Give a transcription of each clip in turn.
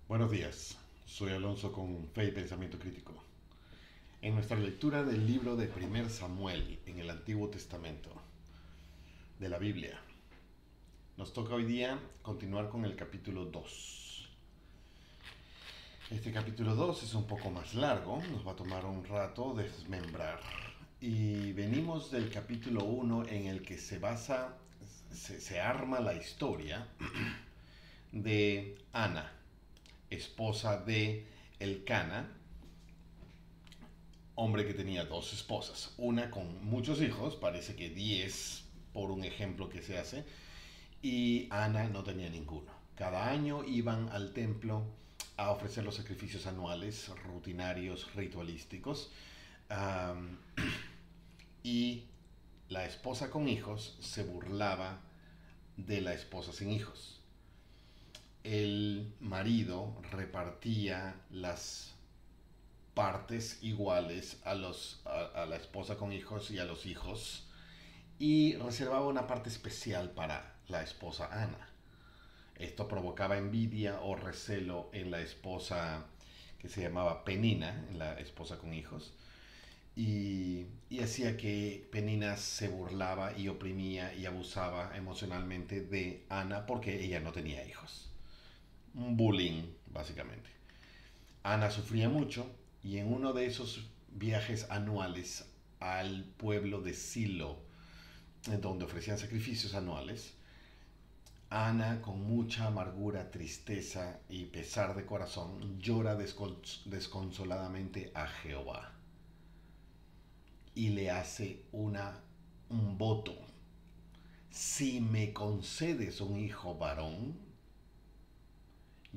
Buenos días, soy Alonso con Fe y Pensamiento Crítico. En nuestra lectura del libro de Primer Samuel en el Antiguo Testamento de la Biblia, nos toca hoy día continuar con el capítulo 2. Este capítulo 2 es un poco más largo, nos va a tomar un rato desmembrar. Y venimos del capítulo 1 en el que se arma la historia de Ana, esposa de Elcana, hombre que tenía dos esposas, una con muchos hijos, parece que 10 por un ejemplo que se hace, y Ana no tenía ninguno. Cada año iban al templo a ofrecer los sacrificios anuales, rutinarios, ritualísticos, um, y la esposa con hijos se burlaba de la esposa sin hijos. El marido repartía las partes iguales a la esposa con hijos y a los hijos y reservaba una parte especial para la esposa Ana. Esto provocaba envidia o recelo en la esposa que se llamaba Penina, en la esposa con hijos, y hacía que Penina se burlaba y oprimía y abusaba emocionalmente de Ana porque ella no tenía hijos. Un bullying, básicamente. Ana sufría mucho y en uno de esos viajes anuales al pueblo de Silo, donde ofrecían sacrificios anuales, Ana, con mucha amargura, tristeza y pesar de corazón, llora desconsoladamente a Jehová y le hace un voto. Si me concedes un hijo varón,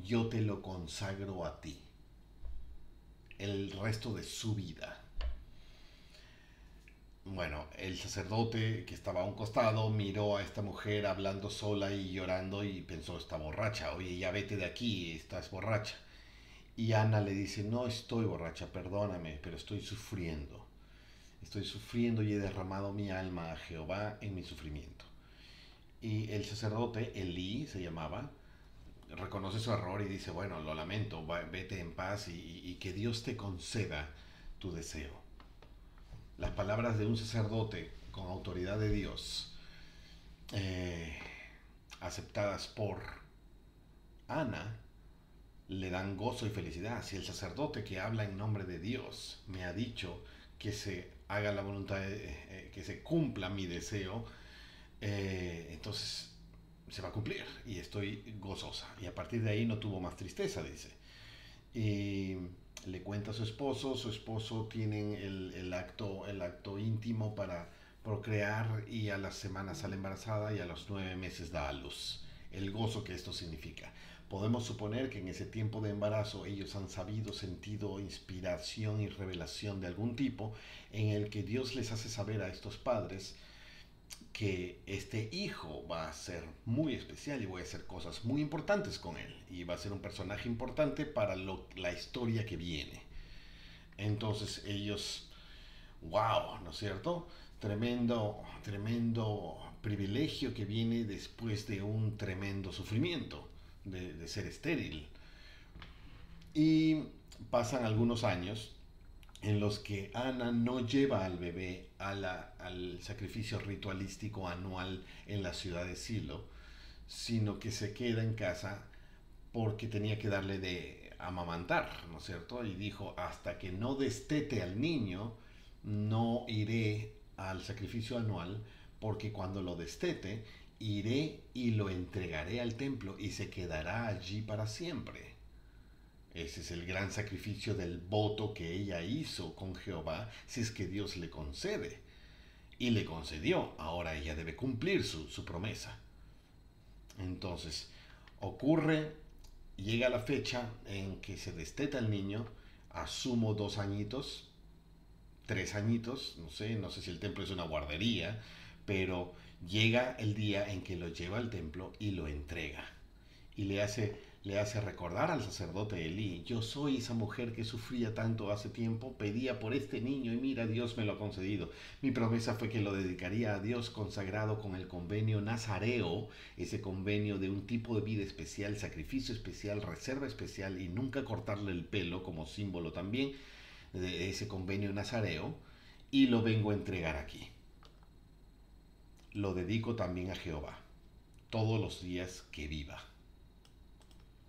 yo te lo consagro a ti el resto de su vida. Bueno, el sacerdote que estaba a un costado miró a esta mujer hablando sola y llorando y pensó, está borracha, oye, ya vete de aquí, estás borracha. Y Ana le dice, no estoy borracha, perdóname, pero estoy sufriendo. Estoy sufriendo y he derramado mi alma a Jehová en mi sufrimiento. Y el sacerdote, Elí se llamaba, reconoce su error y dice, bueno, lo lamento, vete en paz y que Dios te conceda tu deseo. Las palabras de un sacerdote con autoridad de Dios, eh, aceptadas por Ana, le dan gozo y felicidad. Si el sacerdote que habla en nombre de Dios me ha dicho que se haga la voluntad, que se cumpla mi deseo, entonces se va a cumplir y estoy gozosa. Y a partir de ahí no tuvo más tristeza, dice. Y le cuenta a su esposo tiene el acto íntimo para procrear y a las semanas sale embarazada y a los 9 meses da a luz. El gozo que esto significa. Podemos suponer que en ese tiempo de embarazo ellos han sabido, sentido inspiración y revelación de algún tipo en el que Dios les hace saber a estos padres que este hijo va a ser muy especial y voy a hacer cosas muy importantes con él y va a ser un personaje importante para la historia que viene. Entonces ellos, wow, ¿no es cierto? Tremendo, tremendo privilegio que viene después de un tremendo sufrimiento de ser estéril. Y pasan algunos años en los que Ana no lleva al bebé al sacrificio ritualístico anual en la ciudad de Silo, sino que se queda en casa porque tenía que darle de amamantar, ¿no es cierto? Y dijo, hasta que no destete al niño, no iré al sacrificio anual, porque cuando lo destete, iré y lo entregaré al templo y se quedará allí para siempre. Ese es el gran sacrificio del voto que ella hizo con Jehová, si es que Dios le concede. Y le concedió, ahora ella debe cumplir su promesa. Entonces, ocurre, llega la fecha en que se desteta el niño, asumo 2 añitos, 3 añitos, no sé si el templo es una guardería, pero llega el día en que lo lleva al templo y lo entrega. Y le hace le hace recordar al sacerdote Elí: yo soy esa mujer que sufría tanto hace tiempo, pedía por este niño y mira, Dios me lo ha concedido. Mi promesa fue que lo dedicaría a Dios, consagrado con el convenio nazareo, ese convenio de un tipo de vida especial, sacrificio especial, reserva especial, y nunca cortarle el pelo como símbolo también de ese convenio nazareo, y lo vengo a entregar aquí. Lo dedico también a Jehová. Todos los días que viva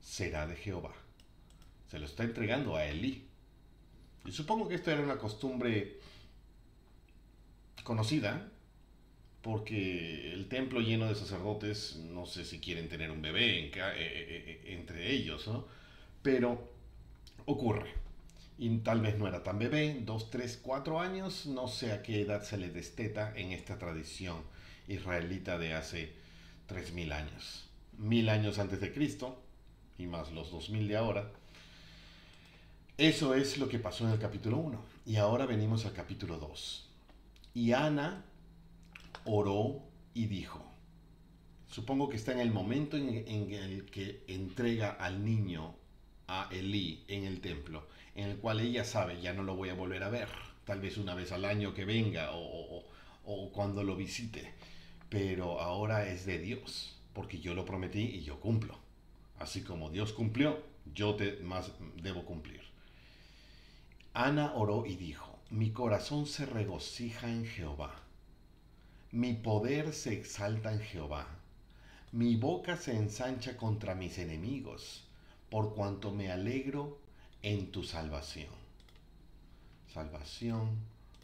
será de Jehová. Se lo está entregando a Elí. Y supongo que esto era una costumbre conocida, porque el templo lleno de sacerdotes, no sé si quieren tener un bebé entre ellos, ¿no? Pero ocurre. Y tal vez no era tan bebé, 2, 3, 4 años, no sé a qué edad se le desteta en esta tradición israelita de hace 3000 años. 1000 años antes de Cristo, y más los 2000 de ahora. Eso es lo que pasó en el capítulo 1. Y ahora venimos al capítulo 2. Y Ana oró y dijo. Supongo que está en el momento en el que entrega al niño a Elí en el templo, en el cual ella sabe: ya no lo voy a volver a ver, tal vez una vez al año que venga o cuando lo visite, pero ahora es de Dios, porque yo lo prometí y yo cumplo. Así como Dios cumplió, yo más debo cumplir. Ana oró y dijo: mi corazón se regocija en Jehová, mi poder se exalta en Jehová, mi boca se ensancha contra mis enemigos, por cuanto me alegro en tu salvación. Salvación,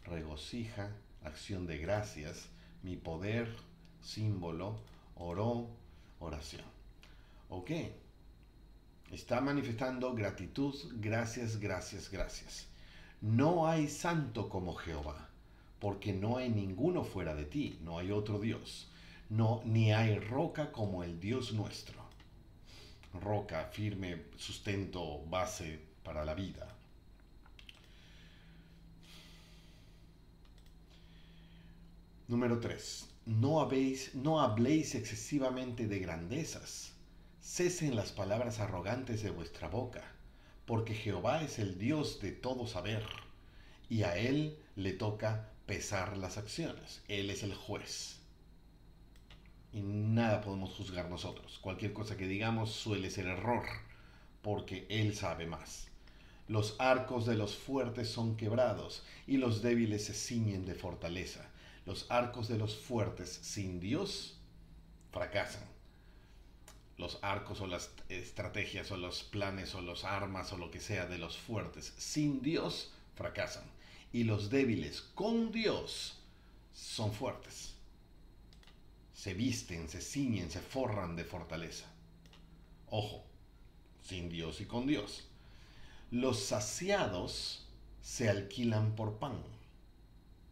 regocija, acción de gracias, mi poder, símbolo, oró, oración. ¿Ok? Está manifestando gratitud, gracias, gracias, gracias. No hay santo como Jehová, porque no hay ninguno fuera de ti, no hay otro Dios. No, ni hay roca como el Dios nuestro. Roca, firme, sustento, base para la vida. Número 3. No habléis excesivamente de grandezas. Cesen las palabras arrogantes de vuestra boca, porque Jehová es el Dios de todo saber, y a Él le toca pesar las acciones. Él es el juez. Y nada podemos juzgar nosotros. Cualquier cosa que digamos suele ser error, porque Él sabe más. Los arcos de los fuertes son quebrados, y los débiles se ciñen de fortaleza. Los arcos de los fuertes sin Dios fracasan. Los arcos o las estrategias o los planes o las armas o lo que sea de los fuertes sin Dios fracasan. Y los débiles con Dios son fuertes. Se visten, se ciñen, se forran de fortaleza. Ojo, sin Dios y con Dios. Los saciados se alquilan por pan.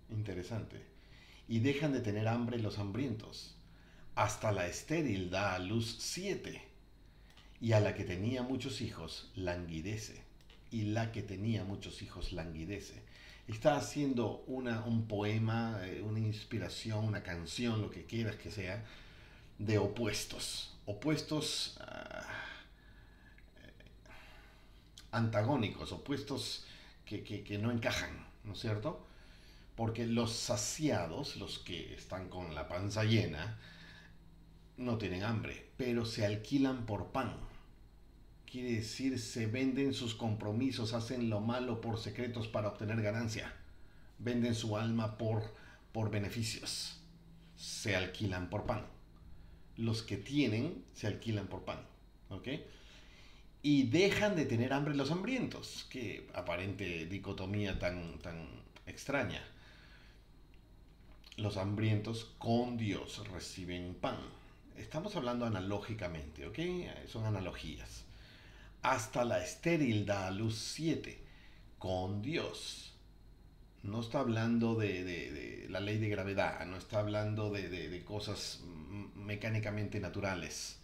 Interesante. Y dejan de tener hambre los hambrientos. Hasta la estéril da a luz 7. Y a la que tenía muchos hijos languidece. Y la que tenía muchos hijos languidece. Está haciendo un poema, una inspiración, una canción, lo que quieras que sea, de opuestos. Opuestos antagónicos, opuestos que no encajan, ¿no es cierto? Porque los saciados, los que están con la panza llena, no tienen hambre, pero se alquilan por pan. Quiere decir, se venden sus compromisos, hacen lo malo por secretos para obtener ganancia. Venden su alma por beneficios. Se alquilan por pan. Los que tienen se alquilan por pan. ¿Ok? Y dejan de tener hambre los hambrientos. Qué aparente dicotomía tan extraña. Los hambrientos con Dios reciben pan. Estamos hablando analógicamente, ¿ok? Son analogías. Hasta la estéril da a luz 7 con Dios. No está hablando de la ley de gravedad, no está hablando de cosas mecánicamente naturales.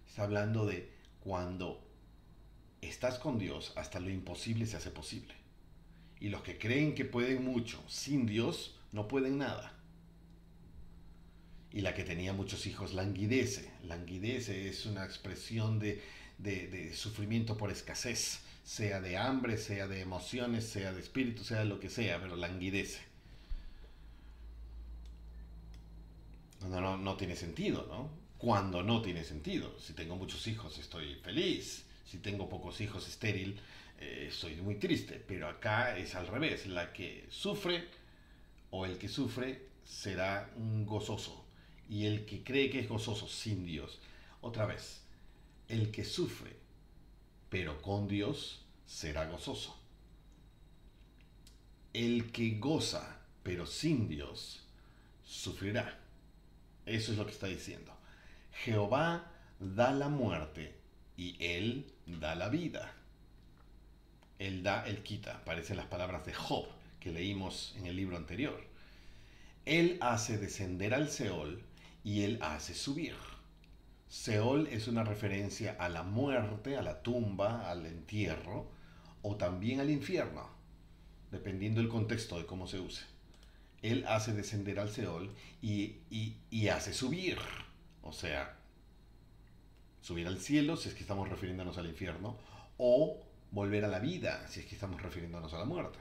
Está hablando de cuando estás con Dios, hasta lo imposible se hace posible. Y los que creen que pueden mucho sin Dios, no pueden nada. Y la que tenía muchos hijos languidece. Languidece es una expresión de de sufrimiento por escasez, sea de hambre, sea de emociones, sea de espíritu, sea de lo que sea, pero languidece. No tiene sentido, ¿no? Cuando no tiene sentido. Si tengo muchos hijos estoy feliz. Si tengo pocos hijos estéril, estoy muy triste. Pero acá es al revés. La que sufre o el que sufre será un gozoso. Y el que cree que es gozoso sin Dios. Otra vez, el que sufre pero con Dios será gozoso. El que goza pero sin Dios sufrirá. Eso es lo que está diciendo. Jehová da la muerte y Él da la vida. Él da, Él quita. Parecen las palabras de Job que leímos en el libro anterior. Él hace descender al Seol y Él hace subir. Seol es una referencia a la muerte, a la tumba, al entierro o también al infierno, dependiendo del contexto de cómo se use. Él hace descender al Seol y hace subir. O sea, subir al cielo si es que estamos refiriéndonos al infierno, o volver a la vida si es que estamos refiriéndonos a la muerte.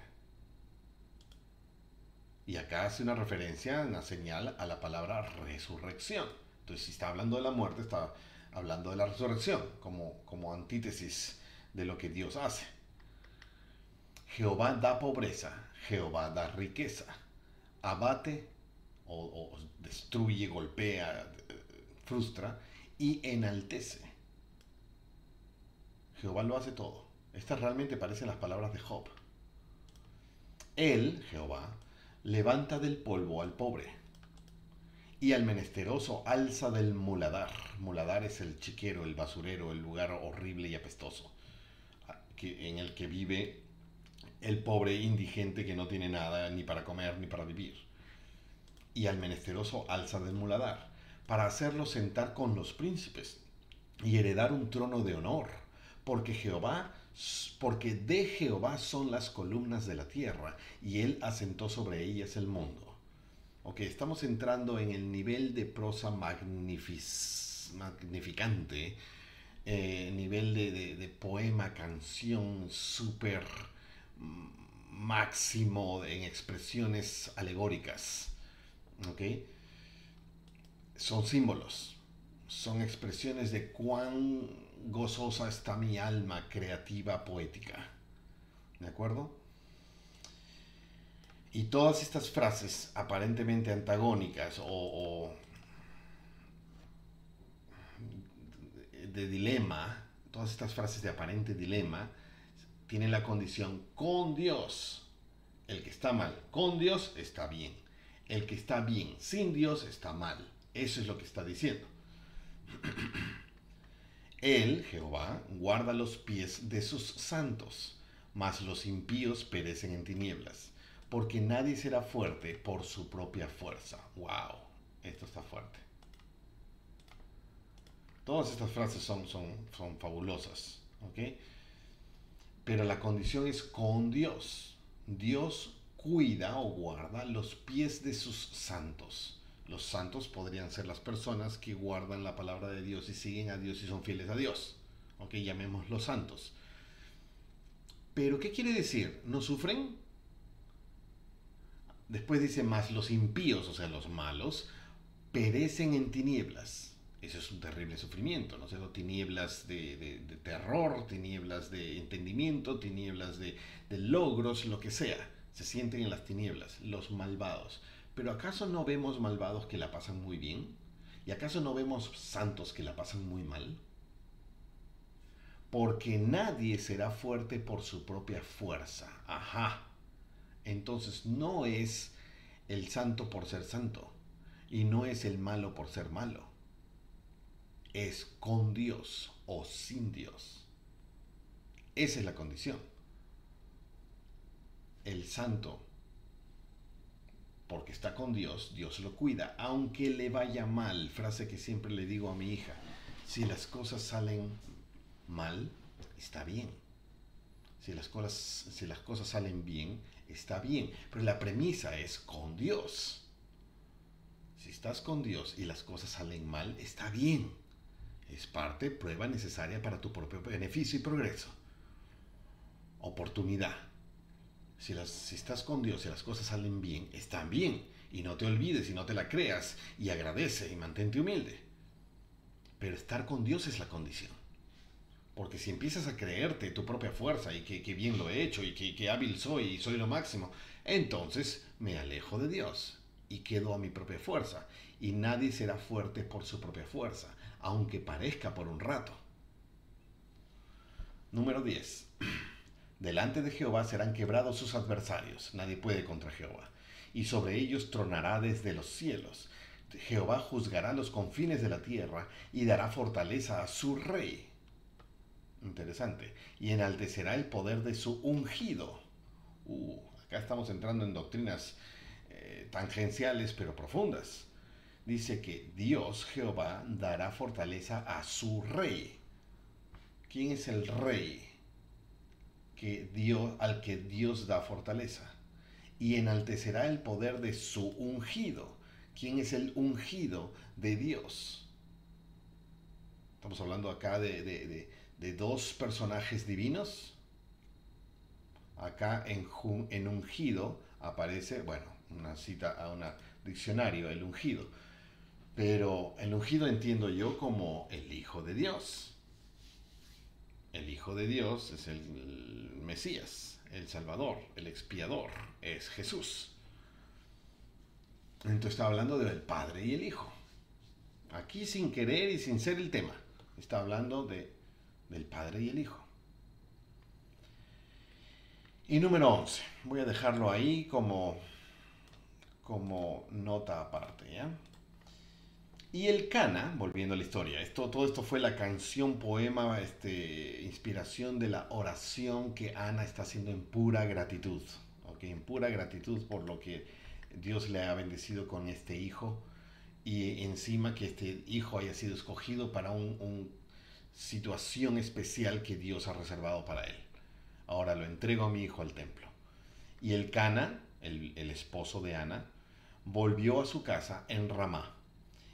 Y acá hace una referencia, una señal a la palabra resurrección. Entonces, si está hablando de la muerte, está hablando de la resurrección, como antítesis de lo que Dios hace. Jehová da pobreza, Jehová da riqueza. Abate o destruye, golpea, frustra y enaltece. Jehová lo hace todo. Estas realmente parecen las palabras de Job. Él, Jehová, levanta del polvo al pobre y al menesteroso alza del muladar. Muladar es el chiquero, el basurero, el lugar horrible y apestoso en el que vive el pobre indigente que no tiene nada ni para comer ni para vivir. Y al menesteroso alza del muladar, para hacerlo sentar con los príncipes y heredar un trono de honor, porque de Jehová son las columnas de la tierra, y él asentó sobre ellas el mundo. Ok, estamos entrando en el nivel de prosa magnificante, nivel de poema, canción súper máximo en expresiones alegóricas. ¿Ok? Son símbolos, son expresiones de cuán gozosa está mi alma creativa, poética. ¿De acuerdo? Y todas estas frases aparentemente antagónicas o de dilema, todas estas frases de aparente dilema, tienen la condición con Dios. El que está mal con Dios está bien. El que está bien sin Dios está mal. Eso es lo que está diciendo. Él, Jehová, guarda los pies de sus santos, mas los impíos perecen en tinieblas, porque nadie será fuerte por su propia fuerza. ¡Wow! Esto está fuerte. Todas estas frases son fabulosas, ¿ok? Pero la condición es con Dios. Dios cuida o guarda los pies de sus santos. Los santos podrían ser las personas que guardan la palabra de Dios y siguen a Dios y son fieles a Dios. Ok, llamémoslos santos. Pero, ¿qué quiere decir? ¿No sufren? Después dice, más los impíos, o sea, los malos, perecen en tinieblas. Eso es un terrible sufrimiento, ¿no? O sea, tinieblas de terror, tinieblas de entendimiento, tinieblas de logros, lo que sea. Se sienten en las tinieblas, los malvados. Pero ¿acaso no vemos malvados que la pasan muy bien? ¿Y acaso no vemos santos que la pasan muy mal? Porque nadie será fuerte por su propia fuerza. Ajá. Entonces no es el santo por ser santo. Y no es el malo por ser malo. Es con Dios o sin Dios. Esa es la condición. El santo, porque está con Dios, Dios lo cuida, aunque le vaya mal. Frase que siempre le digo a mi hija: si las cosas salen mal, está bien. Si las cosas salen bien, está bien. Pero la premisa es con Dios. Si estás con Dios y las cosas salen mal, está bien. Es parte, prueba necesaria para tu propio beneficio y progreso. Oportunidad. Si estás con Dios y las cosas salen bien, están bien. Y no te olvides y no te la creas. Y agradece y mantente humilde. Pero estar con Dios es la condición. Porque si empiezas a creerte tu propia fuerza y que bien lo he hecho y que hábil soy y soy lo máximo, entonces me alejo de Dios y quedo a mi propia fuerza. Y nadie será fuerte por su propia fuerza, aunque parezca por un rato. Número 10. Delante de Jehová serán quebrados sus adversarios. Nadie puede contra Jehová. Y sobre ellos tronará desde los cielos. Jehová juzgará los confines de la tierra y dará fortaleza a su rey. Interesante. Y enaltecerá el poder de su ungido. Acá estamos entrando en doctrinas tangenciales pero profundas. Dice que Dios, Jehová, dará fortaleza a su rey. ¿Quién es el rey al que Dios da fortaleza? Y enaltecerá el poder de su ungido. ¿Quién es el ungido de Dios? Estamos hablando acá de dos personajes divinos. Acá en ungido aparece, bueno, una cita a un diccionario, el ungido. Pero el ungido entiendo yo como el Hijo de Dios. El Hijo de Dios es el Mesías, el Salvador, el expiador, es Jesús. Entonces está hablando del Padre y el Hijo. Aquí sin querer y sin ser el tema. Está hablando del Padre y el Hijo. Y número 11. Voy a dejarlo ahí como nota aparte, ¿ya? Y el Cana, volviendo a la historia, todo esto fue la canción, poema, inspiración de la oración que Ana está haciendo en pura gratitud, ¿ok? En pura gratitud por lo que Dios le ha bendecido con este hijo y encima que este hijo haya sido escogido para una situación especial que Dios ha reservado para él. Ahora lo entrego a mi hijo al templo. Y el Cana, el esposo de Ana, volvió a su casa en Ramá.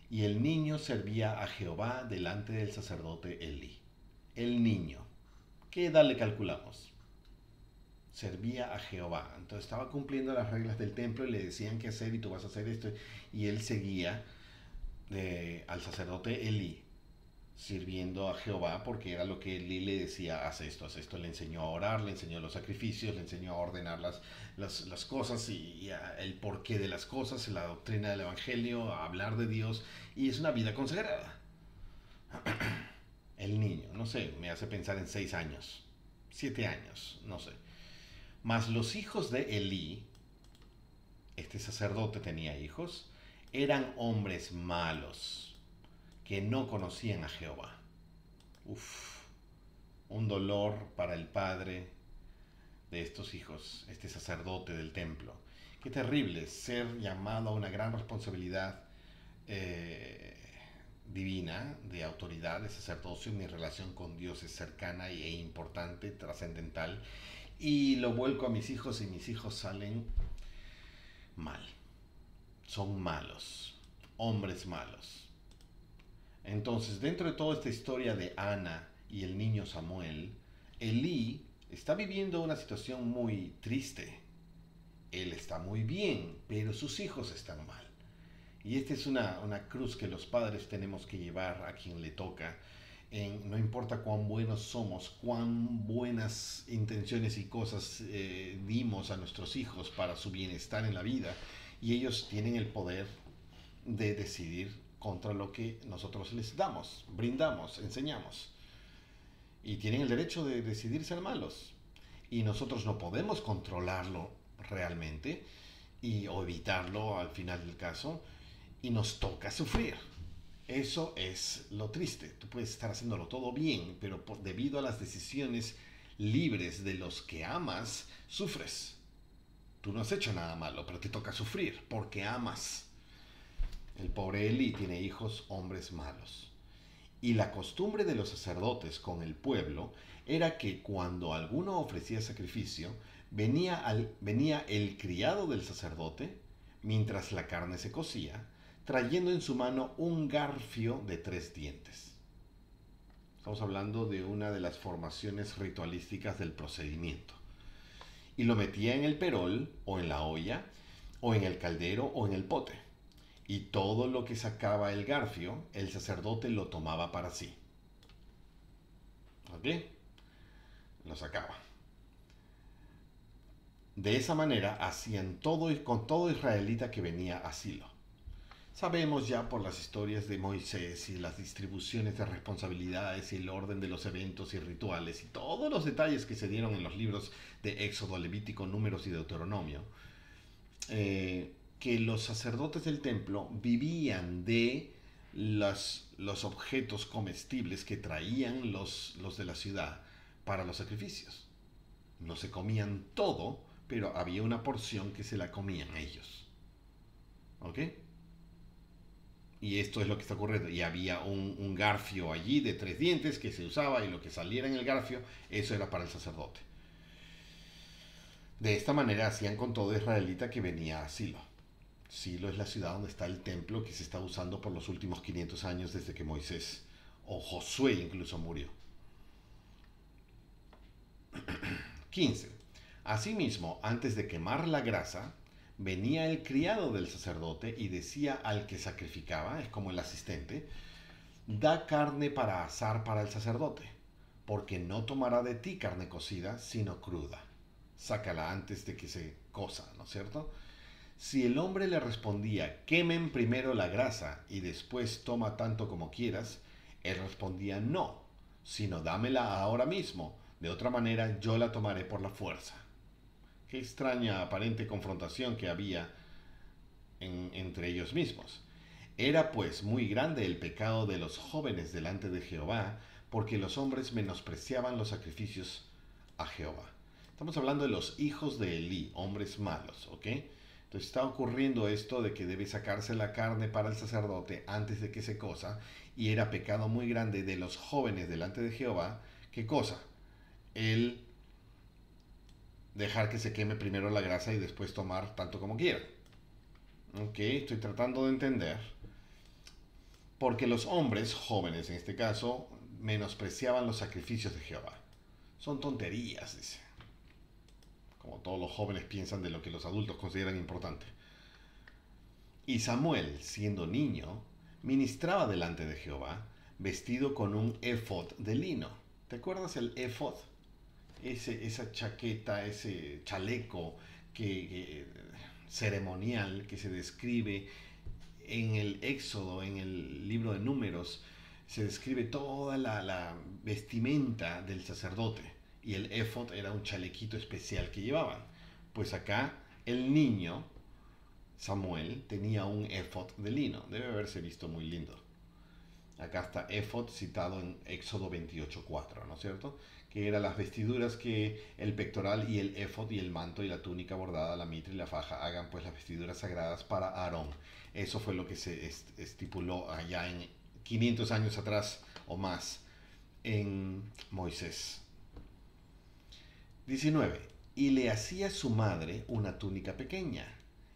Y el niño servía a Jehová delante del sacerdote Elí. El niño, ¿qué edad le calculamos? Servía a Jehová. Entonces estaba cumpliendo las reglas del templo y le decían qué hacer y tú vas a hacer esto. Y él seguía al sacerdote Elí, sirviendo a Jehová porque era lo que Elí le decía, haz esto. Le enseñó a orar, le enseñó los sacrificios, le enseñó a ordenar las cosas y el porqué de las cosas, la doctrina del evangelio, a hablar de Dios, y es una vida consagrada. El niño, no sé, me hace pensar en 6 años, 7 años, no sé. Mas los hijos de Elí, este sacerdote tenía hijos, eran hombres malos que no conocían a Jehová. Un dolor para el padre de estos hijos, este sacerdote del templo. Qué terrible ser llamado a una gran responsabilidad divina, de autoridad, de sacerdocio. Mi relación con Dios es cercana e importante, trascendental, y lo vuelco a mis hijos y mis hijos salen mal. Son malos, hombres malos. Entonces, dentro de toda esta historia de Ana y el niño Samuel, Elí está viviendo una situación muy triste. Él está muy bien, pero sus hijos están mal. Y esta es una cruz que los padres tenemos que llevar a quien le toca. No importa cuán buenos somos, cuán buenas intenciones y cosas dimos a nuestros hijos para su bienestar en la vida, y ellos tienen el poder de decidir contra lo que nosotros les damos, brindamos, enseñamos. Y tienen el derecho de decidir ser malos. Y nosotros no podemos controlarlo realmente o evitarlo al final del caso. Y nos toca sufrir. Eso es lo triste. Tú puedes estar haciéndolo todo bien, pero debido a las decisiones libres de los que amas, sufres. Tú no has hecho nada malo, pero te toca sufrir porque amas. El pobre Eli tiene hijos hombres malos. Y la costumbre de los sacerdotes con el pueblo era que cuando alguno ofrecía sacrificio, venía el criado del sacerdote, mientras la carne se cocía, trayendo en su mano un garfio de 3 dientes. Estamos hablando de una de las formaciones ritualísticas del procedimiento. Y lo metía en el perol, o en la olla, o en el caldero, o en el pote. Y todo lo que sacaba el garfio, el sacerdote lo tomaba para sí. ¿Ok? Lo sacaba. De esa manera hacían todo con todo israelita que venía a Silo. Sabemos ya por las historias de Moisés y las distribuciones de responsabilidades y el orden de los eventos y rituales y todos los detalles que se dieron en los libros de Éxodo, Levítico, Números y Deuteronomio, que los sacerdotes del templo vivían de los objetos comestibles que traían los de la ciudad para los sacrificios. No se comían todo, pero había una porción que se la comían ellos. ¿Ok? Y esto es lo que está ocurriendo. Y había un garfio allí de 3 dientes que se usaba y lo que saliera en el garfio, eso era para el sacerdote. De esta manera hacían con todo israelita que venía a Silo. Silo es la ciudad donde está el templo que se está usando por los últimos 500 años desde que Moisés o Josué incluso murió. 15. Asimismo, antes de quemar la grasa, venía el criado del sacerdote y decía al que sacrificaba, es como el asistente, da carne para asar para el sacerdote, porque no tomará de ti carne cocida, sino cruda. Sácala antes de que se cosa, ¿no es cierto? Si el hombre le respondía, quemen primero la grasa y después toma tanto como quieras, él respondía, no, sino dámela ahora mismo, de otra manera yo la tomaré por la fuerza. Qué extraña aparente confrontación que había entre ellos mismos. Era pues muy grande el pecado de los jóvenes delante de Jehová, porque los hombres menospreciaban los sacrificios a Jehová. Estamos hablando de los hijos de Elí, hombres malos, ¿ok? Entonces está ocurriendo esto de que debe sacarse la carne para el sacerdote antes de que se cosa, y era pecado muy grande de los jóvenes delante de Jehová. ¿Qué cosa? El dejar que se queme primero la grasa y después tomar tanto como quiera. Ok, estoy tratando de entender. Porque los hombres, jóvenes en este caso, menospreciaban los sacrificios de Jehová. Son tonterías, dice. Como todos los jóvenes piensan de lo que los adultos consideran importante. Y Samuel, siendo niño, ministraba delante de Jehová, vestido con un efod de lino. ¿Te acuerdas el efod? Esa chaqueta, ese chaleco ceremonial que se describe en el Éxodo, en el libro de Números, se describe toda la vestimenta del sacerdote. Y el efod era un chalequito especial que llevaban. Pues acá el niño, Samuel, tenía un efod de lino. Debe haberse visto muy lindo. Acá está efod citado en Éxodo 28:4, ¿no es cierto? Que eran las vestiduras que el pectoral y el efod y el manto y la túnica bordada, la mitra y la faja hagan pues las vestiduras sagradas para Aarón. Eso fue lo que se estipuló allá en 500 años atrás o más en Moisés. 19. Y le hacía su madre una túnica pequeña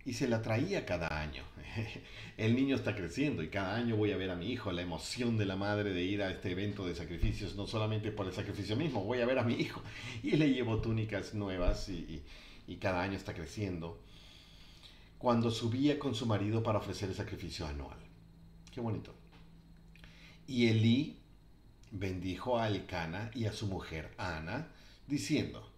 y se la traía cada año. El niño está creciendo y cada año voy a ver a mi hijo, la emoción de la madre de ir a este evento de sacrificios, no solamente por el sacrificio mismo, voy a ver a mi hijo y le llevo túnicas nuevas y cada año está creciendo. Cuando subía con su marido para ofrecer el sacrificio anual. Qué bonito. Y Elí bendijo a Elcana y a su mujer Ana, diciendo,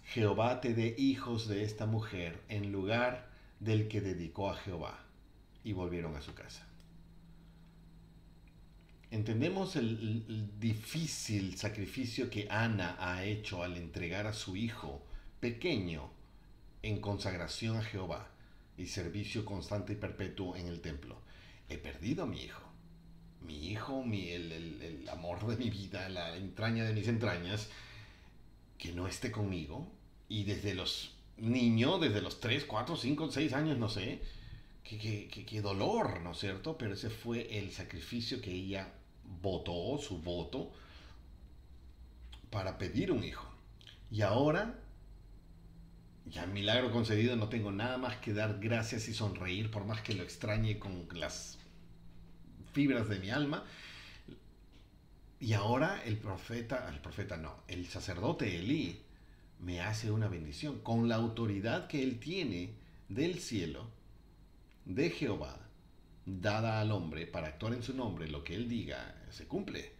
Jehová te dé hijos de esta mujer en lugar del que dedicó a Jehová. Y volvieron a su casa. Entendemos el difícil sacrificio que Ana ha hecho al entregar a su hijo pequeño en consagración a Jehová y servicio constante y perpetuo en el templo. He perdido a mi hijo. Mi hijo, el amor de mi vida, la entraña de mis entrañas, que no esté conmigo. Y desde los niños, desde los 3, 4, 5, 6 años, no sé, qué dolor, ¿no es cierto? Pero ese fue el sacrificio que ella votó, su voto, para pedir un hijo. Y ahora, ya milagro concedido, no tengo nada más que dar gracias y sonreír, por más que lo extrañe con las fibras de mi alma. Y ahora el profeta no, el sacerdote Elí me hace una bendición con la autoridad que él tiene del cielo, de Jehová, dada al hombre para actuar en su nombre, lo que él diga se cumple.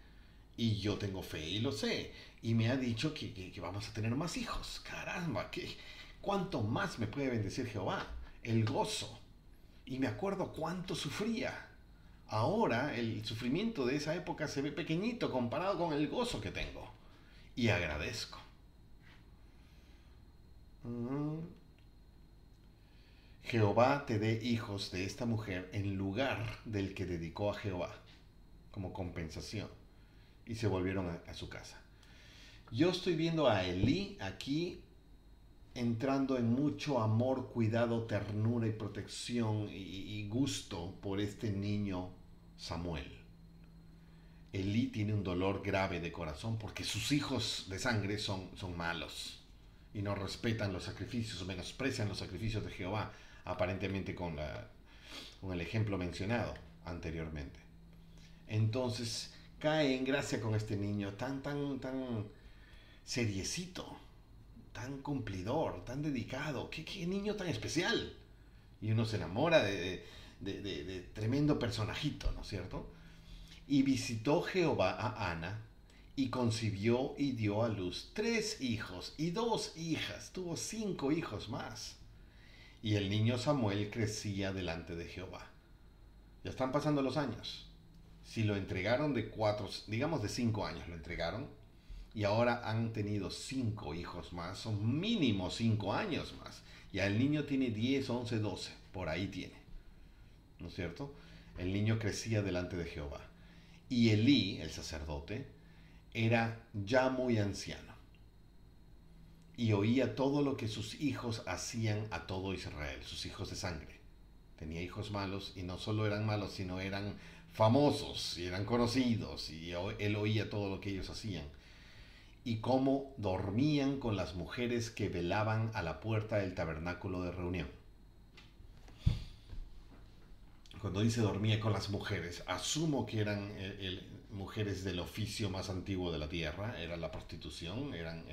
Y yo tengo fe y lo sé. Y me ha dicho que vamos a tener más hijos. Caramba, ¿cuánto más me puede bendecir Jehová? El gozo. Y me acuerdo cuánto sufría. Ahora el sufrimiento de esa época se ve pequeñito comparado con el gozo que tengo. Y agradezco. Mm. Jehová te dé hijos de esta mujer en lugar del que dedicó a Jehová, como compensación. Y se volvieron a su casa. Yo estoy viendo a Elí aquí entrando en mucho amor, cuidado, ternura y protección y gusto por este niño Samuel. Elí tiene un dolor grave de corazón porque sus hijos de sangre son malos y no respetan los sacrificios, menosprecian los sacrificios de Jehová, aparentemente con el ejemplo mencionado anteriormente. Entonces cae en gracia con este niño tan seriecito, tan cumplidor, tan dedicado. ¿Qué niño tan especial? Y uno se enamora de tremendo personajito, ¿no es cierto? Y visitó Jehová a Ana y concibió y dio a luz 3 hijos y 2 hijas. Tuvo 5 hijos más. Y el niño Samuel crecía delante de Jehová. Ya están pasando los años. Si lo entregaron de 4, digamos de 5 años lo entregaron, y ahora han tenido 5 hijos más, son mínimo 5 años más. Ya el niño tiene 10, 11, 12, por ahí tiene. ¿No es cierto? El niño crecía delante de Jehová. Y Elí, el sacerdote, era ya muy anciano. Y oía todo lo que sus hijos hacían a todo Israel, sus hijos de sangre. Tenía hijos malos y no solo eran malos, sino eran famosos y eran conocidos. Y él oía todo lo que ellos hacían. Y cómo dormían con las mujeres que velaban a la puerta del tabernáculo de reunión. Cuando dice dormía con las mujeres, asumo que eran mujeres del oficio más antiguo de la tierra, era la prostitución, eran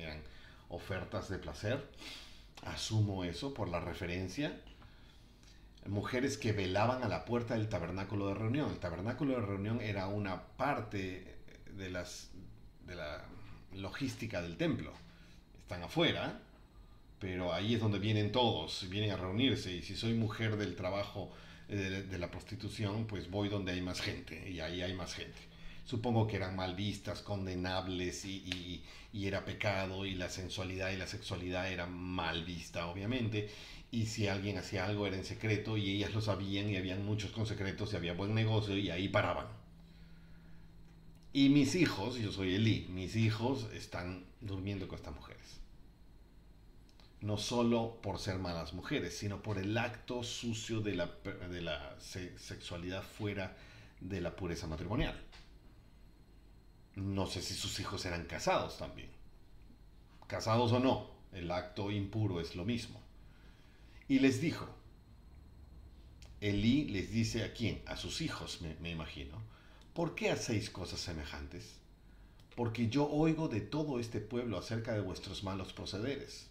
ofertas de placer. Asumo eso por la referencia. Mujeres que velaban a la puerta del tabernáculo de reunión. El tabernáculo de reunión era una parte de la logística del templo. Están afuera, pero ahí es donde vienen todos, vienen a reunirse. Y si soy mujer del trabajo de la prostitución, pues voy donde hay más gente, y ahí hay más gente. Supongo que eran mal vistas, condenables, y era pecado, y la sensualidad y la sexualidad eran mal vista, obviamente. Y si alguien hacía algo era en secreto, y ellas lo sabían, y habían muchos con secretos, y había buen negocio, y ahí paraban. Y mis hijos, yo soy Elí, mis hijos están durmiendo con estas mujeres. No solo por ser malas mujeres, sino por el acto sucio de la sexualidad fuera de la pureza matrimonial. No sé si sus hijos eran casados también. Casados o no, el acto impuro es lo mismo. Y les dijo, Elí les dice a quién, a sus hijos me imagino, ¿por qué hacéis cosas semejantes? Porque yo oigo de todo este pueblo acerca de vuestros malos procederes.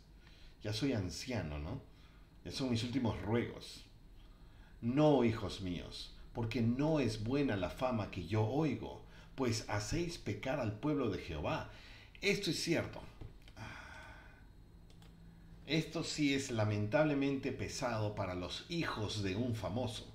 Ya soy anciano, ¿no? Ya son mis últimos ruegos. No, hijos míos, porque no es buena la fama que yo oigo, pues hacéis pecar al pueblo de Jehová. Esto es cierto. Esto sí es lamentablemente pesado para los hijos de un famoso.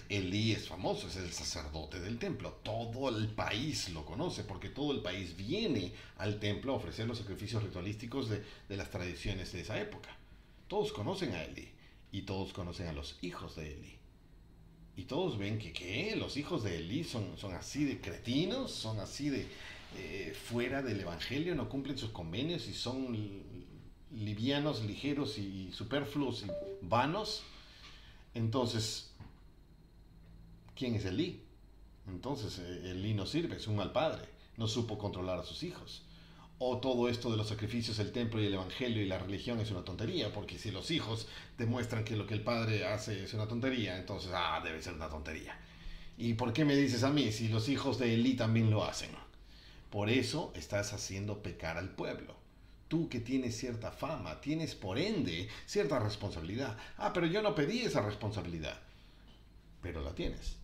Elí es famoso, es el sacerdote del templo. Todo el país lo conoce porque todo el país viene al templo a ofrecer los sacrificios ritualísticos de las tradiciones de esa época. Todos conocen a Elí y todos conocen a los hijos de Elí. Y todos ven que los hijos de Elí son así de cretinos, son así de fuera del evangelio, no cumplen sus convenios y son livianos, ligeros y superfluos y vanos. Entonces, ¿quién es Elí? Entonces, Elí no sirve, es un mal padre, no supo controlar a sus hijos. O todo esto de los sacrificios, el templo y el evangelio y la religión es una tontería, porque si los hijos demuestran que lo que el padre hace es una tontería, entonces, debe ser una tontería. ¿Y por qué me dices a mí si los hijos de Elí también lo hacen? Por eso estás haciendo pecar al pueblo. Tú que tienes cierta fama, tienes por ende cierta responsabilidad. Ah, pero yo no pedí esa responsabilidad. Pero la tienes.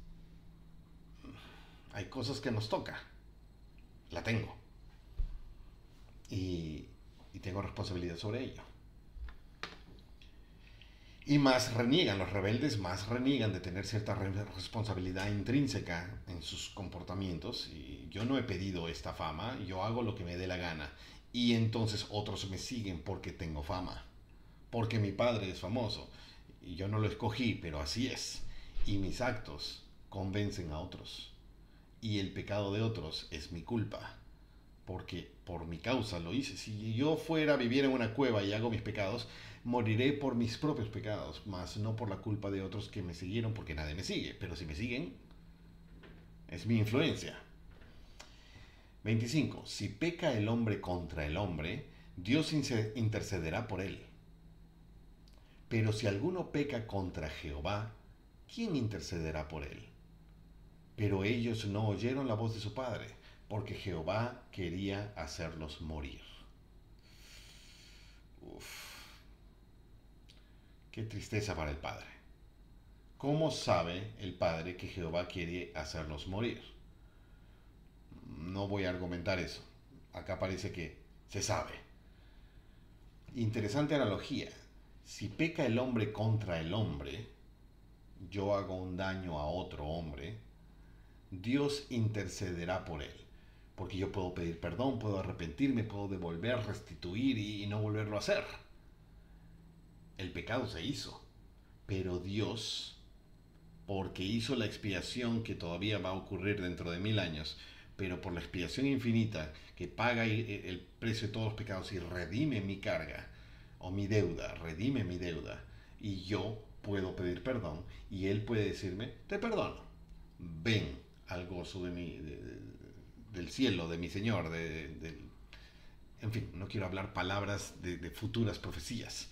Hay cosas que nos toca. La tengo. Y tengo responsabilidad sobre ello. Y más reniegan, los rebeldes más reniegan de tener cierta responsabilidad intrínseca en sus comportamientos. Y yo no he pedido esta fama, yo hago lo que me dé la gana. Y entonces otros me siguen porque tengo fama, porque mi padre es famoso. Y yo no lo escogí, pero así es. Y mis actos convencen a otros. Y el pecado de otros es mi culpa, porque por mi causa lo hice. Si yo fuera a vivir en una cueva y hago mis pecados, moriré por mis propios pecados, mas no por la culpa de otros que me siguieron, porque nadie me sigue. Pero si me siguen, es mi influencia. 25. Si peca el hombre contra el hombre, Dios intercederá por él. Pero si alguno peca contra Jehová, ¿quién intercederá por él? Pero ellos no oyeron la voz de su padre, porque Jehová quería hacerlos morir. Uf, qué tristeza para el padre. ¿Cómo sabe el padre que Jehová quiere hacerlos morir? No voy a argumentar eso. Acá parece que se sabe. Interesante analogía. Si peca el hombre contra el hombre, yo hago un daño a otro hombre, Dios intercederá por él. Porque yo puedo pedir perdón, puedo arrepentirme, puedo devolver, restituir y no volverlo a hacer. El pecado se hizo. Pero Dios, porque hizo la expiación que todavía va a ocurrir dentro de 1000 años, pero por la expiación infinita que paga el precio de todos los pecados y redime mi carga o mi deuda, redime mi deuda, y yo puedo pedir perdón y Él puede decirme, te perdono, ven al gozo del cielo, de mi Señor, en fin, no quiero hablar palabras de futuras profecías,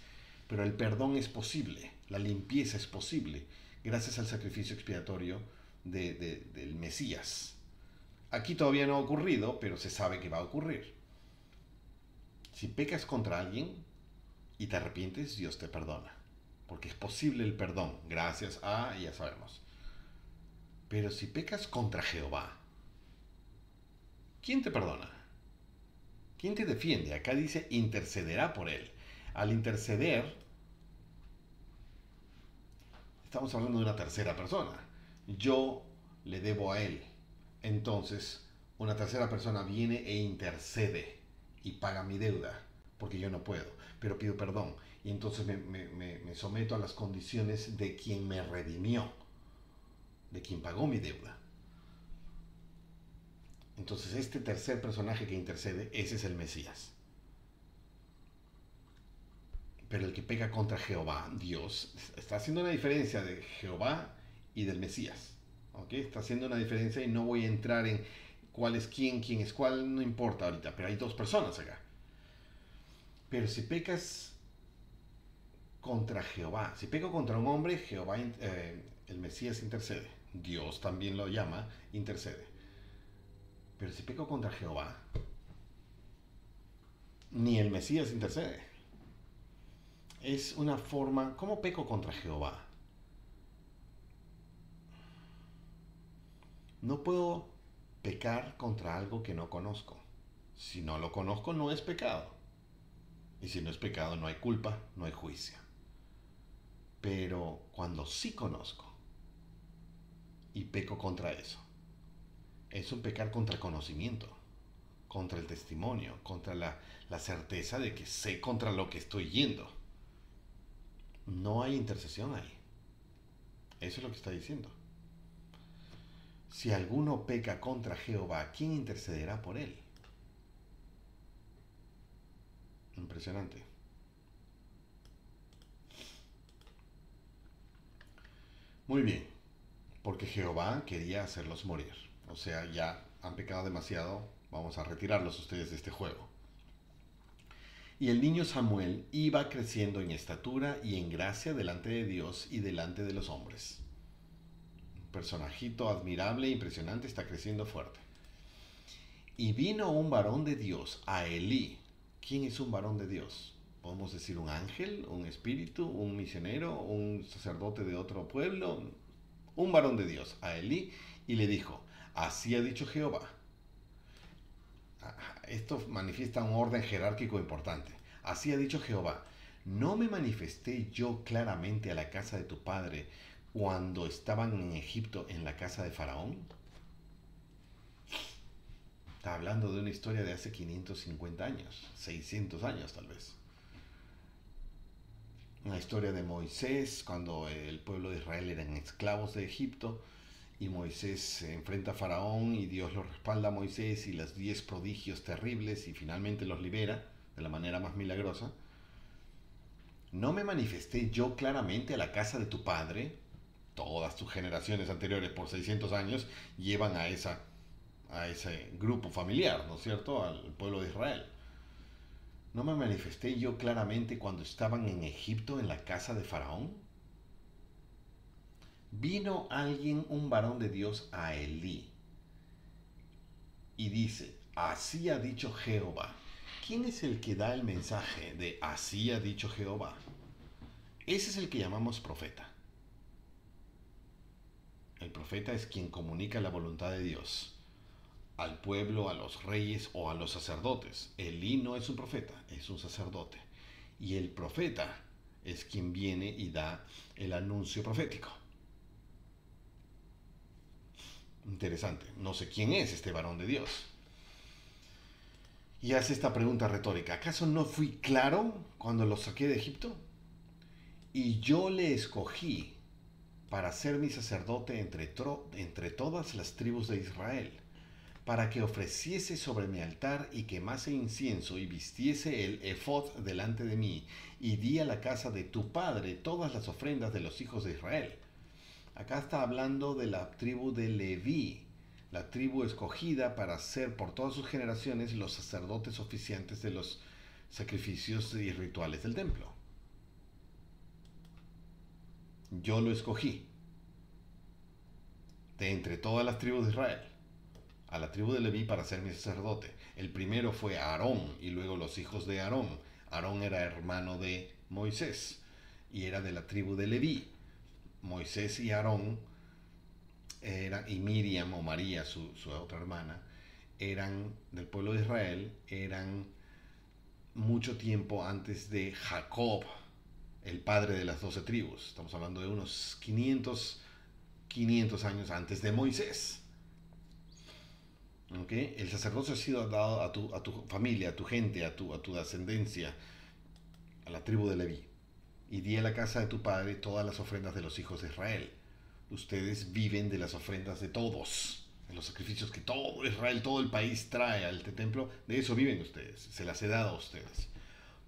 pero el perdón es posible, la limpieza es posible, gracias al sacrificio expiatorio del Mesías. Aquí todavía no ha ocurrido, pero se sabe que va a ocurrir. Si pecas contra alguien y te arrepientes, Dios te perdona, porque es posible el perdón, gracias a, ya sabemos. Pero si pecas contra Jehová, ¿quién te perdona? ¿Quién te defiende? Acá dice intercederá por él. Al interceder, estamos hablando de una tercera persona. Yo le debo a él. Entonces, una tercera persona viene e intercede y paga mi deuda, porque yo no puedo, pero pido perdón. Y entonces me someto a las condiciones de quien me redimió, de quien pagó mi deuda. Entonces, este tercer personaje que intercede, ese es el Mesías. Pero el que peca contra Jehová, Dios, está haciendo una diferencia de Jehová y del Mesías. ¿Okay? Está haciendo una diferencia y no voy a entrar en cuál es quién es cuál, no importa ahorita, pero hay dos personas acá. Pero si pecas contra Jehová, si peco contra un hombre, Jehová, el Mesías intercede. Dios también lo llama, intercede. Pero si peco contra Jehová, ni el Mesías intercede. Es una forma, ¿cómo peco contra Jehová? No puedo pecar contra algo que no conozco. Si no lo conozco, no es pecado. Y si no es pecado, no hay culpa, no hay juicio. Pero cuando sí conozco y peco contra eso, es un pecar contra conocimiento, contra el testimonio, contra la certeza de que sé contra lo que estoy yendo. No hay intercesión ahí. Eso es lo que está diciendo. Si alguno peca contra Jehová, ¿quién intercederá por él? Impresionante. Muy bien, porque Jehová quería hacerlos morir. O sea, ya han pecado demasiado, vamos a retirarlos ustedes de este juego. Y el niño Samuel iba creciendo en estatura y en gracia delante de Dios y delante de los hombres. personajito admirable, impresionante, está creciendo fuerte. Y vino un varón de Dios a Elí. ¿Quién es un varón de Dios? Podemos decir un ángel, un espíritu, un misionero, un sacerdote de otro pueblo. Un varón de Dios a Elí y le dijo, así ha dicho Jehová. Esto manifiesta un orden jerárquico importante. Así ha dicho Jehová, ¿no me manifesté yo claramente a la casa de tu padre cuando estaban en Egipto en la casa de Faraón? Está hablando de una historia de hace 550 años, 600 años tal vez. Una historia de Moisés cuando el pueblo de Israel eran esclavos de Egipto y Moisés se enfrenta a Faraón y Dios lo respalda a Moisés y los 10 prodigios terribles y finalmente los libera de la manera más milagrosa. ¿No me manifesté yo claramente a la casa de tu padre? Todas tus generaciones anteriores por 600 años llevan a ese grupo familiar, ¿no es cierto?, al pueblo de Israel. ¿No me manifesté yo claramente cuando estaban en Egipto en la casa de Faraón? Vino alguien, un varón de Dios, a Elí y dice, así ha dicho Jehová. ¿Quién es el que da el mensaje de así ha dicho Jehová? Ese es el que llamamos profeta. El profeta es quien comunica la voluntad de Dios al pueblo, a los reyes o a los sacerdotes. Elí no es un profeta, es un sacerdote. Y el profeta es quien viene y da el anuncio profético. Interesante. No sé quién es este varón de Dios. Y hace esta pregunta retórica. ¿Acaso no fui claro cuando lo saqué de Egipto? Y yo le escogí para ser mi sacerdote entre todas las tribus de Israel, para que ofreciese sobre mi altar y quemase incienso y vistiese el efod delante de mí, y di a la casa de tu padre todas las ofrendas de los hijos de Israel. Acá está hablando de la tribu de Leví, la tribu escogida para ser por todas sus generaciones los sacerdotes oficiantes de los sacrificios y rituales del templo. Yo lo escogí de entre todas las tribus de Israel a la tribu de Leví para ser mi sacerdote. El primero fue Aarón y luego los hijos de Aarón. Aarón era hermano de Moisés y era de la tribu de Leví. Moisés y Aarón y Miriam o María, su otra hermana, eran del pueblo de Israel, eran mucho tiempo antes de Jacob, el padre de las 12 tribus. Estamos hablando de unos 500 años antes de Moisés. ¿Okay? El sacerdocio ha sido dado a tu familia, a tu gente, a tu descendencia, a la tribu de Leví. Y di a la casa de tu padre todas las ofrendas de los hijos de Israel. Ustedes viven de las ofrendas de todos, de los sacrificios que todo Israel, todo el país trae al templo. De eso viven ustedes, se las he dado a ustedes.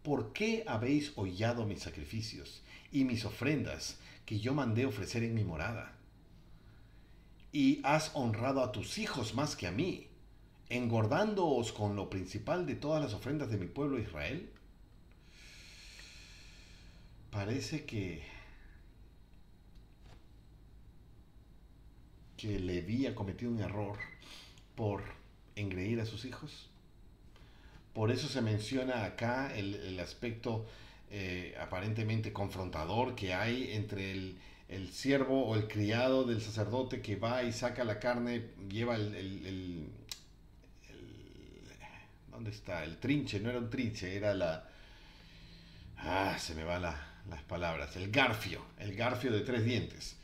¿Por qué habéis hollado mis sacrificios y mis ofrendas que yo mandé ofrecer en mi morada? Y has honrado a tus hijos más que a mí, engordándoos con lo principal de todas las ofrendas de mi pueblo Israel. Parece que Leví ha cometido un error por engreír a sus hijos. Por eso se menciona acá el aspecto aparentemente confrontador que hay entre el siervo o el criado del sacerdote que va y saca la carne, lleva ¿dónde está? El trinche, no era un trinche, era se me van las palabras, el garfio de 3 dientes.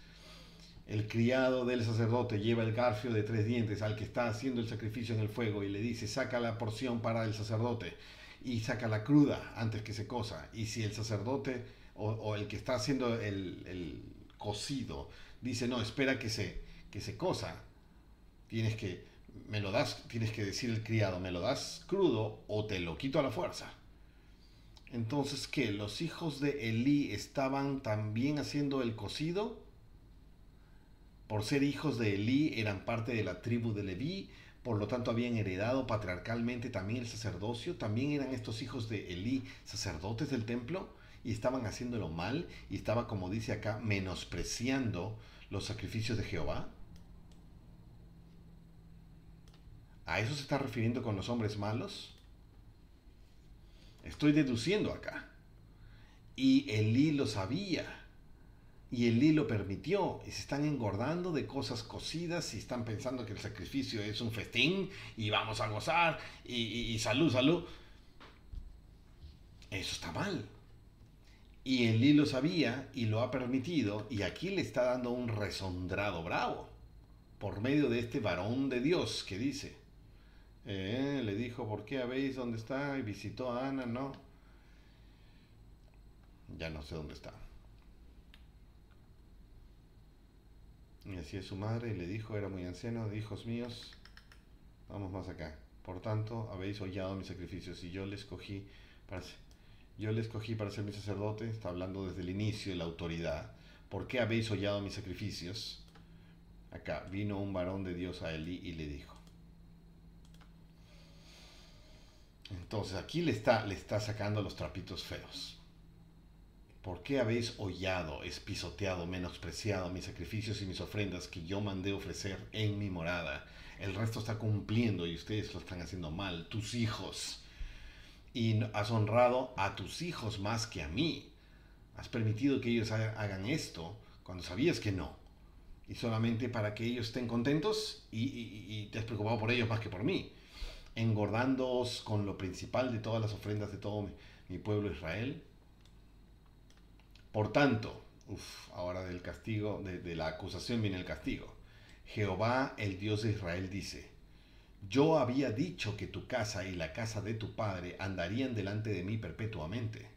El criado del sacerdote lleva el garfio de 3 dientes al que está haciendo el sacrificio en el fuego y le dice, saca la porción para el sacerdote y saca la cruda antes que se cosa. Y si el sacerdote o el que está haciendo el cocido dice, no, espera que se cosa, tienes que decir el criado, me lo das crudo o te lo quito a la fuerza. Entonces, ¿qué? ¿Los hijos de Elí estaban también haciendo el cocido? Por ser hijos de Elí, eran parte de la tribu de Leví, por lo tanto habían heredado patriarcalmente también el sacerdocio. También eran estos hijos de Elí sacerdotes del templo y estaban haciéndolo mal y estaba, como dice acá, menospreciando los sacrificios de Jehová. ¿A eso se está refiriendo con los hombres malos? Estoy deduciendo acá. Y Elí lo sabía. Y Elí lo permitió. Y se están engordando de cosas cocidas y están pensando que el sacrificio es un festín y vamos a gozar y salud, salud. Eso está mal. Y Elí lo sabía y lo ha permitido. Y aquí le está dando un resondrado bravo. Por medio de este varón de Dios que dice. Le dijo, ¿por qué habéis dónde está? Y visitó a Ana, no. Ya no sé dónde está. Y así es su madre, y le dijo, era muy anciano, hijos míos, vamos más acá. Por tanto, habéis hollado mis sacrificios, y yo les escogí para ser mi sacerdote. Está hablando desde el inicio de la autoridad. ¿Por qué habéis hollado mis sacrificios? Acá vino un varón de Dios a Elí y le dijo. Entonces aquí le está sacando los trapitos feos. ¿Por qué habéis hollado, espisoteado, menospreciado mis sacrificios y mis ofrendas que yo mandé ofrecer en mi morada? El resto está cumpliendo y ustedes lo están haciendo mal, tus hijos. Y has honrado a tus hijos más que a mí. Has permitido que ellos hagan esto cuando sabías que no. Y solamente para que ellos estén contentos y te has preocupado por ellos más que por mí. Engordándoos con lo principal de todas las ofrendas de todo mi pueblo Israel. Por tanto, ahora del castigo, de la acusación viene el castigo. Jehová, el Dios de Israel, dice: yo había dicho que tu casa y la casa de tu padre andarían delante de mí perpetuamente.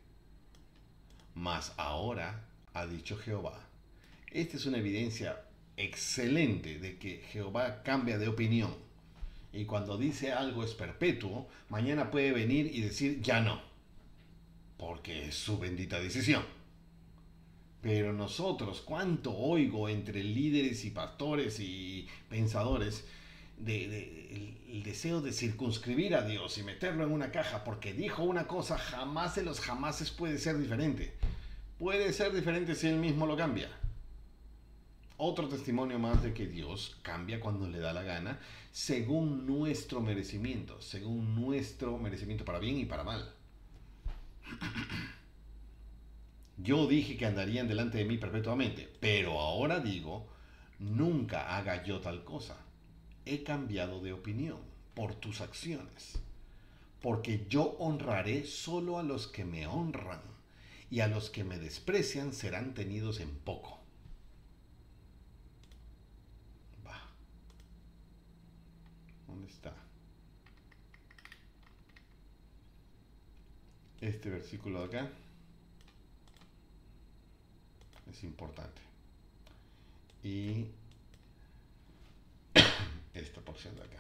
Mas ahora, ha dicho Jehová. Esta es una evidencia excelente de que Jehová cambia de opinión. Y cuando dice algo es perpetuo, mañana puede venir y decir ya no. Porque es su bendita decisión. Pero nosotros, ¿cuánto oigo entre líderes y pastores y pensadores el deseo de circunscribir a Dios y meterlo en una caja porque dijo una cosa? Jamás de los jamases puede ser diferente. Puede ser diferente si él mismo lo cambia. Otro testimonio más de que Dios cambia cuando le da la gana, según nuestro merecimiento para bien y para mal. Yo dije que andarían delante de mí perpetuamente, pero ahora digo, nunca haga yo tal cosa. He cambiado de opinión por tus acciones, porque yo honraré solo a los que me honran, y a los que me desprecian serán tenidos en poco. Va. ¿Dónde está? Este versículo de acá es importante. Y esta porción de acá.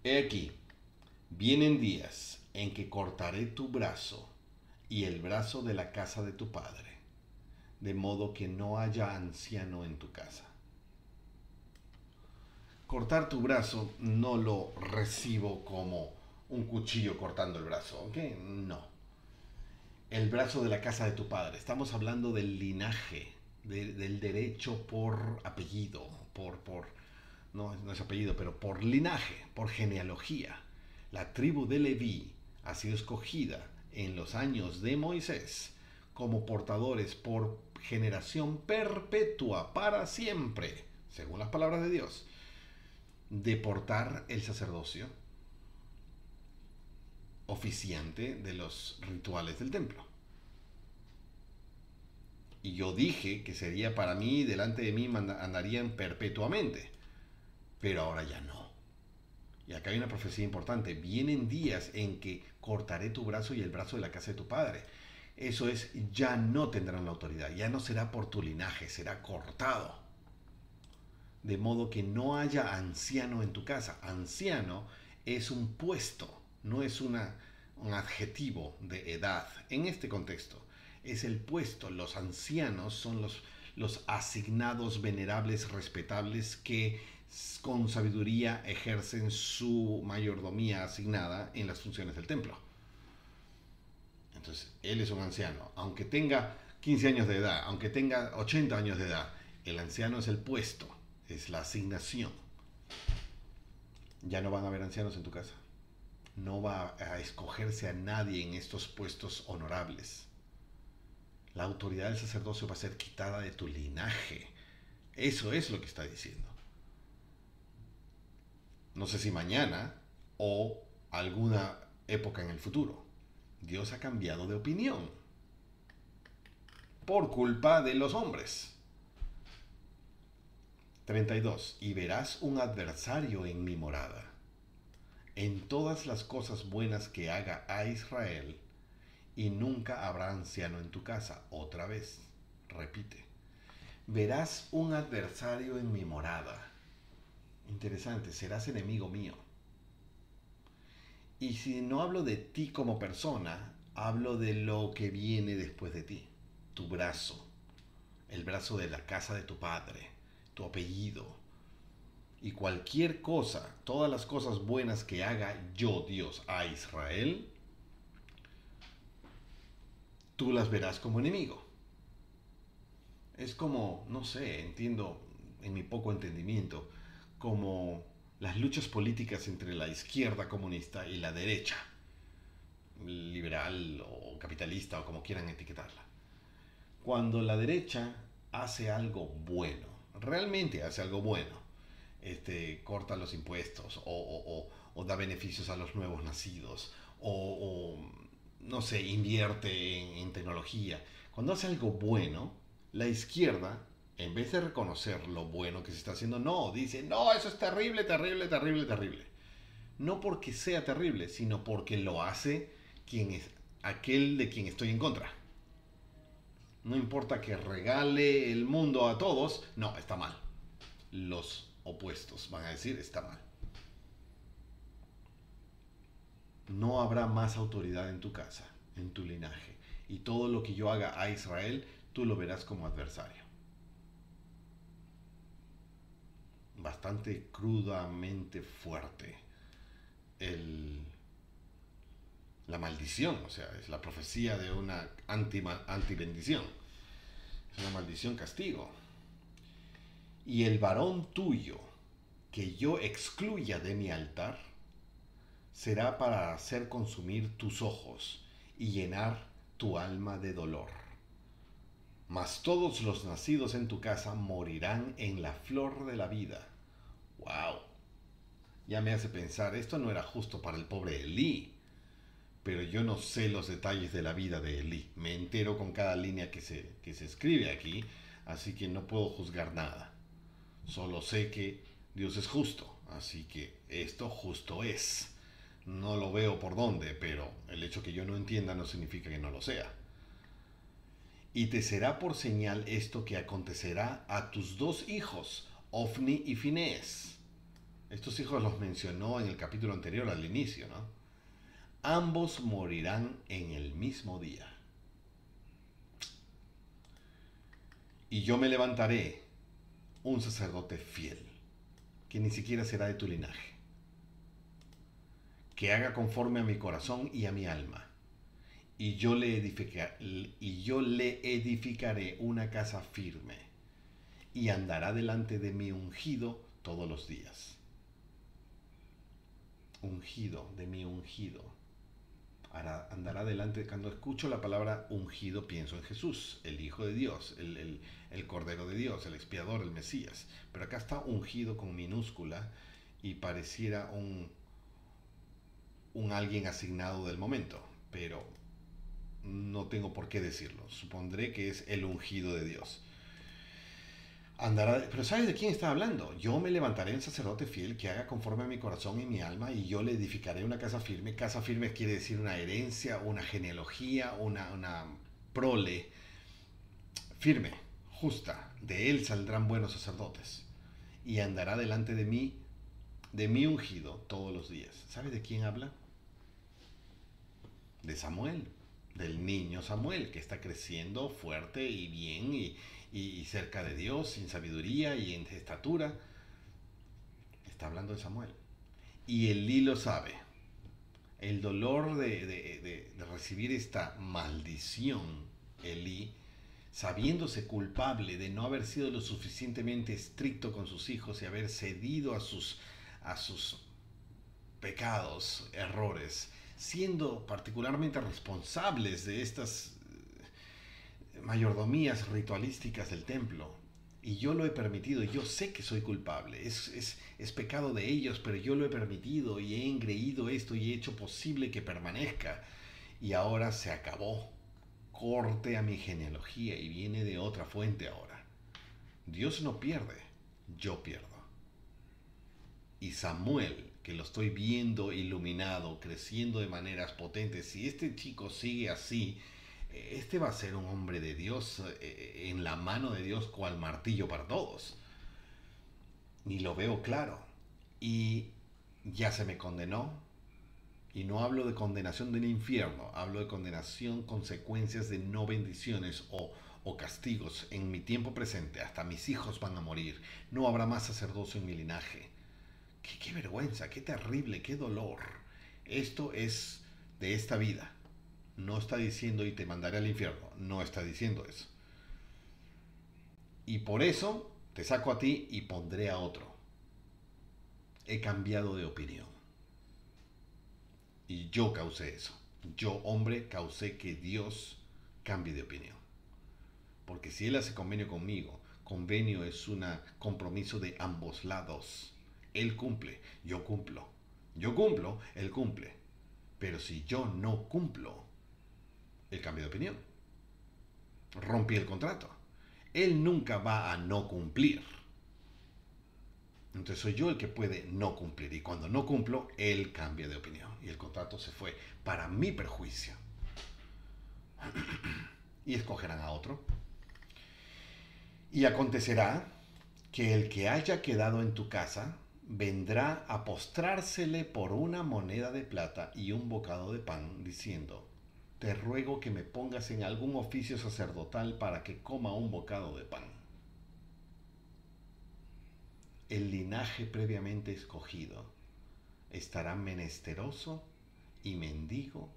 He aquí, vienen días en que cortaré tu brazo y el brazo de la casa de tu padre, de modo que no haya anciano en tu casa. Cortar tu brazo no lo recibo como un cuchillo cortando el brazo, ¿ok? No. El brazo de la casa de tu padre. Estamos hablando del linaje, del derecho por apellido, no es apellido, pero por linaje, por genealogía. La tribu de Leví ha sido escogida en los años de Moisés como portadores por generación perpetua, para siempre, según las palabras de Dios, de portar el sacerdocio oficiante de los rituales del templo. Y yo dije que sería para mí, delante de mí andarían perpetuamente, pero ahora ya no. Y acá hay una profecía importante: vienen días en que cortaré tu brazo y el brazo de la casa de tu padre. Eso es, ya no tendrán la autoridad, ya no será por tu linaje, será cortado. De modo que no haya anciano en tu casa. Anciano es un puesto, no es un adjetivo de edad. En este contexto, es el puesto. Los ancianos son los asignados, venerables, respetables, que con sabiduría ejercen su mayordomía asignada en las funciones del templo. Entonces, él es un anciano. Aunque tenga 15 años de edad, aunque tenga 80 años de edad, el anciano es el puesto, es la asignación. Ya no van a haber ancianos en tu casa. No va a escogerse a nadie en estos puestos honorables. La autoridad del sacerdocio va a ser quitada de tu linaje. Eso es lo que está diciendo. No sé si mañana o alguna época en el futuro. Dios ha cambiado de opinión por culpa de los hombres. 32. Y verás un adversario en mi morada. En todas las cosas buenas que haga a Israel, y nunca habrá anciano en tu casa. Otra vez, repite. Verás un adversario en mi morada. Interesante, serás enemigo mío. Y si no hablo de ti como persona, hablo de lo que viene después de ti. Tu brazo, el brazo de la casa de tu padre, tu apellido. Y cualquier cosa, todas las cosas buenas que haga yo, Dios, a Israel, tú las verás como enemigo. Es como, no sé, entiendo en mi poco entendimiento, como las luchas políticas entre la izquierda comunista y la derecha, liberal o capitalista o como quieran etiquetarla. Cuando la derecha hace algo bueno, realmente hace algo bueno, corta los impuestos o da beneficios a los nuevos nacidos no sé, invierte en tecnología. Cuando hace algo bueno, la izquierda, en vez de reconocer lo bueno que se está haciendo, no, dice, no, eso es terrible, terrible, terrible, terrible. No porque sea terrible, sino porque lo hace quien es aquel de quien estoy en contra. No importa que regale el mundo a todos, no, está mal. Los opuestos van a decir, está mal. No habrá más autoridad en tu casa, en tu linaje. Y todo lo que yo haga a Israel, tú lo verás como adversario. Bastante crudamente fuerte la maldición, o sea, es la profecía de una anti-bendición. Es una maldición castigo. Y el varón tuyo que yo excluya de mi altar será para hacer consumir tus ojos y llenar tu alma de dolor. Mas todos los nacidos en tu casa morirán en la flor de la vida. ¡Wow! Ya me hace pensar, esto no era justo para el pobre Elí, pero yo no sé los detalles de la vida de Elí. Me entero con cada línea que se escribe aquí, así que no puedo juzgar nada. Solo sé que Dios es justo, así que esto justo es. No lo veo por dónde, pero el hecho que yo no entienda no significa que no lo sea. Y te será por señal esto que acontecerá a tus dos hijos, Ofni y Finés. Estos hijos los mencionó en el capítulo anterior al inicio, ¿no? Ambos morirán en el mismo día. Y yo me levantaré un sacerdote fiel, que ni siquiera será de tu linaje, que haga conforme a mi corazón y a mi alma. Y yo le edificaré una casa firme, y andará delante de mi ungido todos los días. Ungido, de mi ungido. Andará delante. Cuando escucho la palabra ungido, pienso en Jesús, el Hijo de Dios, el Cordero de Dios, el expiador, el Mesías. Pero acá está ungido con minúscula y pareciera un alguien asignado del momento, pero no tengo por qué decirlo. Supondré que es el ungido de Dios. Andará, pero ¿sabes de quién está hablando? Yo me levantaré un sacerdote fiel que haga conforme a mi corazón y mi alma, y yo le edificaré una casa firme. Casa firme quiere decir una herencia, una genealogía, una prole firme, justa. De él saldrán buenos sacerdotes. Y andará delante de mi ungido, todos los días. ¿Sabes de quién habla? De Samuel, del niño Samuel, que está creciendo fuerte y bien y cerca de Dios, sin sabiduría y en estatura. Está hablando de Samuel. Y Elí lo sabe. El dolor de recibir esta maldición, Elí, sabiéndose culpable de no haber sido lo suficientemente estricto con sus hijos y haber cedido a sus pecados, errores, siendo particularmente responsables de estas mayordomías ritualísticas del templo. Y yo lo he permitido, yo sé que soy culpable, es pecado de ellos, pero yo lo he permitido y he engreído esto y he hecho posible que permanezca. Y ahora se acabó. Corte a mi genealogía y viene de otra fuente ahora. Dios no pierde, yo pierdo. Y Samuel, que lo estoy viendo iluminado, creciendo de maneras potentes, si este chico sigue así, este va a ser un hombre de Dios, en la mano de Dios, cual martillo para todos. Y lo veo claro. Y ya se me condenó. Y no hablo de condenación del infierno, hablo de condenación, consecuencias de no bendiciones o castigos en mi tiempo presente. Hasta mis hijos van a morir. No habrá más sacerdocio en mi linaje. Qué vergüenza, qué terrible, qué dolor. Esto es de esta vida. No está diciendo y te mandaré al infierno. No está diciendo eso. Y por eso te saco a ti y pondré a otro. He cambiado de opinión. Y yo causé eso. Yo, hombre, causé que Dios cambie de opinión. Porque si Él hace convenio conmigo, convenio es un compromiso de ambos lados. Él cumple, yo cumplo. Yo cumplo, Él cumple. Pero si yo no cumplo, Él cambia de opinión. Rompí el contrato. Él nunca va a no cumplir. Entonces soy yo el que puede no cumplir. Y cuando no cumplo, él cambia de opinión. Y el contrato se fue para mi perjuicio. Y escogerán a otro. Y acontecerá que el que haya quedado en tu casa vendrá a postrársele por una moneda de plata y un bocado de pan, diciendo: te ruego que me pongas en algún oficio sacerdotal para que coma un bocado de pan. El linaje previamente escogido estará menesteroso y mendigo,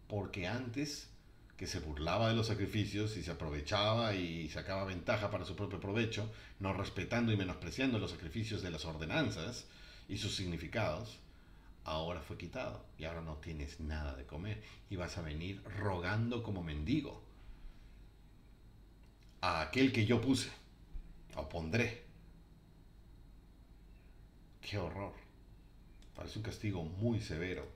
porque antes, que se burlaba de los sacrificios y se aprovechaba y sacaba ventaja para su propio provecho, no respetando y menospreciando los sacrificios de las ordenanzas y sus significados, ahora fue quitado y ahora no tienes nada de comer y vas a venir rogando como mendigo a aquel que yo puse o pondré. ¡Qué horror! Parece un castigo muy severo.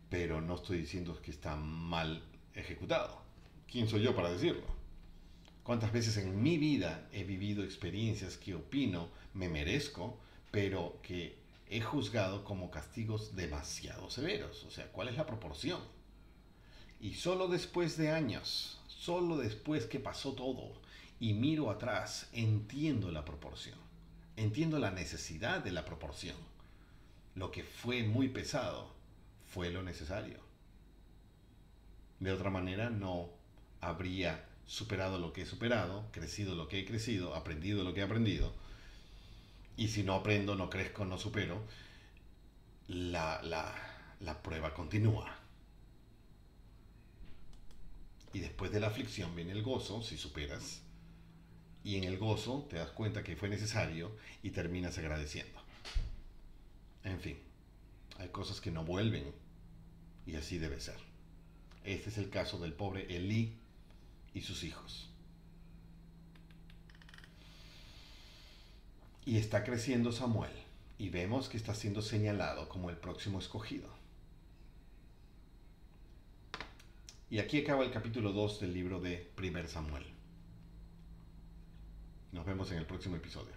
Pero no estoy diciendo que está mal ejecutado. ¿Quién soy yo para decirlo? ¿Cuántas veces en mi vida he vivido experiencias que opino me merezco, pero que he juzgado como castigos demasiado severos? O sea, ¿cuál es la proporción? Y solo después de años, solo después que pasó todo y miro atrás, entiendo la proporción. Entiendo la necesidad de la proporción. Lo que fue muy pesado fue lo necesario. De otra manera no habría superado lo que he superado, crecido lo que he crecido, aprendido lo que he aprendido. Y si no aprendo, no crezco, no supero, la prueba continúa. Y después de la aflicción viene el gozo, si superas. Y en el gozo te das cuenta que fue necesario y terminas agradeciendo. En fin, hay cosas que no vuelven y así debe ser. Este es el caso del pobre Elí y sus hijos. Y está creciendo Samuel y vemos que está siendo señalado como el próximo escogido. Y aquí acaba el capítulo 2 del libro de 1 Samuel. Nos vemos en el próximo episodio.